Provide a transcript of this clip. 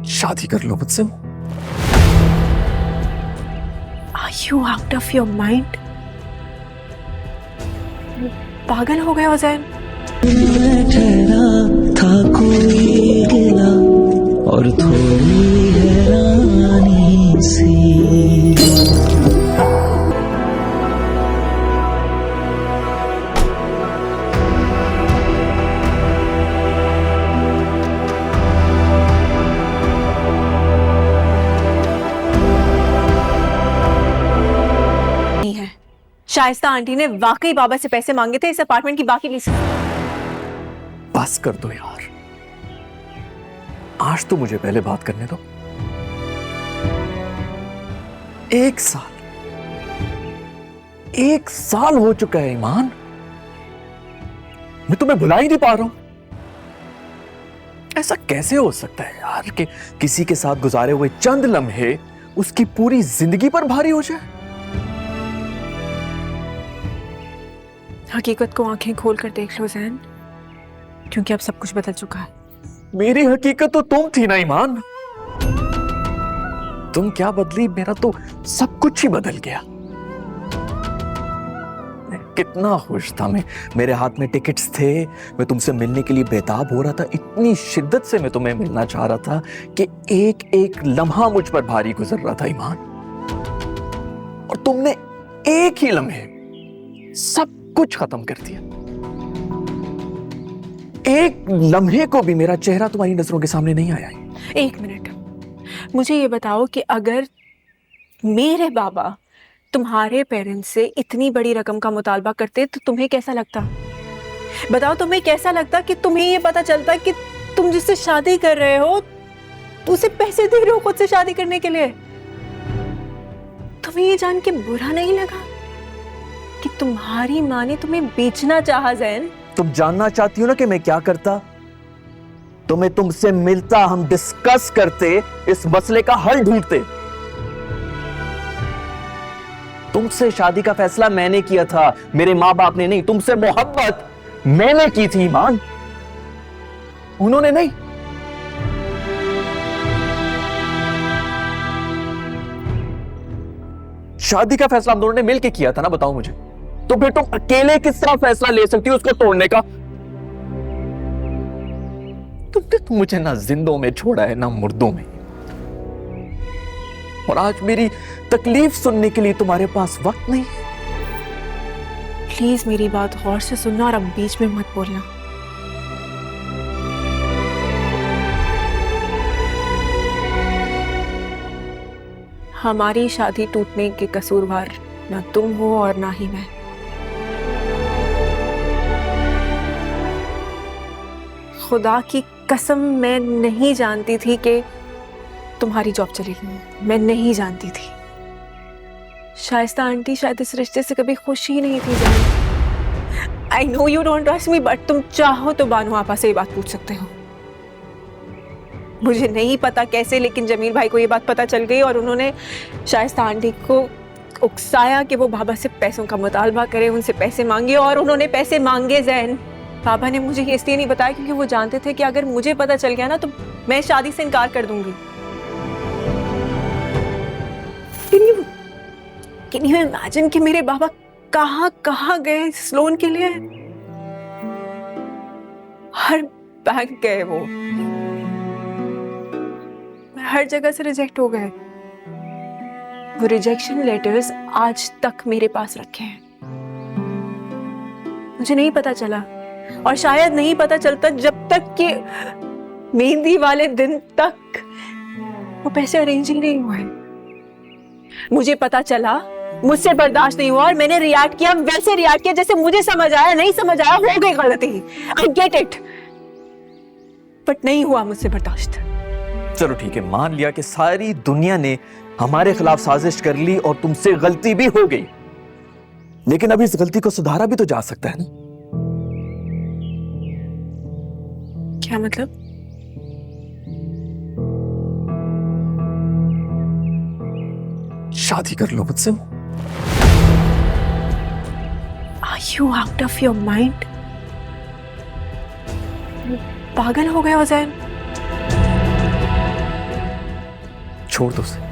शादी कर लो मुझसे। Are you out of your mind? पागल हो गए हो जैन? ठहरा था कोई गिला और थोड़ी हैरानी सी। शाइस्ता आंटी ने वाकई बाबा से पैसे मांगे थे इस अपार्टमेंट की बाकी लीज। बस कर दो यार, आज तो मुझे पहले बात करने दो। एक साल हो चुका है ईमान, मैं तुम्हें भुला ही नहीं पा रहा हूं। ऐसा कैसे हो सकता है यार कि किसी के साथ गुजारे हुए चंद लम्हे उसकी पूरी जिंदगी पर भारी हो जाए। हकीकत को आंखें खोल कर देख लो जैन, क्योंकि अब सब कुछ बदल चुका है। मेरी हकीकत तो तुम थी ना ईमान, तुम क्या बदली, मेरा तो सब कुछ ही बदल गया। कितना खुश था मैं, मेरे हाथ में टिकट्स थे, मैं तुमसे मिलने के लिए बेताब हो रहा था, इतनी शिद्दत से मैं तुम्हें मिलना चाह रहा था कि एक एक लम्हा मुझ पर भारी गुजर रहा था ईमान। और तुमने एक ही लम्हे सब कुछ खत्म कर दिया। एक लम्हे को भी मेरा चेहरा तुम्हारी नजरों के सामने नहीं आया। एक मिनट, मुझे ये बताओ कि अगर मेरे बाबा तुम्हारे पेरेंट्स से इतनी बड़ी रकम का मुतालबा करते तो तुम्हें कैसा लगता? बताओ, तुम्हें कैसा लगता कि तुम्हें ये पता चलता कि तुम जिससे शादी कर रहे हो तो उसे पैसे दे रहे हो खुद से शादी करने के लिए? तुम्हें ये जान के बुरा नहीं लगा कि तुम्हारी माँ ने तुम्हें बेचना चाहा जैन? तुम जानना चाहती हो ना कि मैं क्या करता? तो मैं तुमसे मिलता, हम डिस्कस करते, इस मसले का हल ढूंढते। तुमसे शादी का फैसला मैंने किया था, मेरे माँ बाप ने नहीं। तुमसे मोहब्बत मैंने की थी ईमान, उन्होंने नहीं। शादी का फैसला हम दोनों ने मिलकर किया था ना, बताओ मुझे। तो फिर तुम अकेले किस तरह फैसला ले सकती हो उसको तोड़ने का? तुमने तो मुझे ना जिंदों में छोड़ा है ना मुर्दों में, और आज मेरी तकलीफ सुनने के लिए तुम्हारे पास वक्त नहीं है। प्लीज मेरी बात गौर से सुनना और अब बीच में मत बोलना। हमारी शादी टूटने के कसूरवार ना तुम हो और ना ही मैं। खुदा की कसम, मैं नहीं जानती थी कि तुम्हारी जॉब चलेगी, मैं नहीं जानती थी। शाइस्ता आंटी शायद इस रिश्ते से कभी खुश ही नहीं थी। I know you don't trust me, but तुम चाहो तो बानू आपा से ये बात पूछ सकते हो। मुझे नहीं पता कैसे, लेकिन जमील भाई को ये बात पता चल गई और उन्होंने शाइस्ता आंटी को उकसाया कि वो बाबा से पैसों का मुतालबा करे, उनसे पैसे मांगे, और उन्होंने पैसे मांगे जैन। बाबा ने मुझे इसलिए नहीं बताया क्योंकि वो जानते थे कि अगर मुझे पता चल गया ना तो मैं शादी से इनकार कर दूंगी। Can you imagine कि मेरे बाबा कहाँ कहाँ गए इस लोन के लिए? हर बैंक गए वो, हर जगह से रिजेक्ट हो गए। वो रिजेक्शन लेटर्स आज तक मेरे पास रखे हैं। मुझे नहीं पता चला, और शायद नहीं पता चलता जब तक कि मेहंदी वाले दिन तक वो पैसे अरेंज ही नहीं हुए। मुझे पता चला, मुझसे बर्दाश्त नहीं हुआ और मैंने रिएक्ट किया, वैसे रिएक्ट किया जैसे मुझे समझ आया। नहीं समझ आया, हो गई गलती, आई गेट इट, बट नहीं हुआ मुझसे बर्दाश्त। चलो ठीक है, मान लिया कि सारी दुनिया ने हमारे खिलाफ साजिश कर ली और तुमसे गलती भी हो गई, लेकिन अब इस गलती को सुधारा भी तो जा सकता है ना? क्या मतलब? शादी कर लो मुझसे। Are you out of your mind? पागल हो गए हो जैन? छोड़ दो उसे।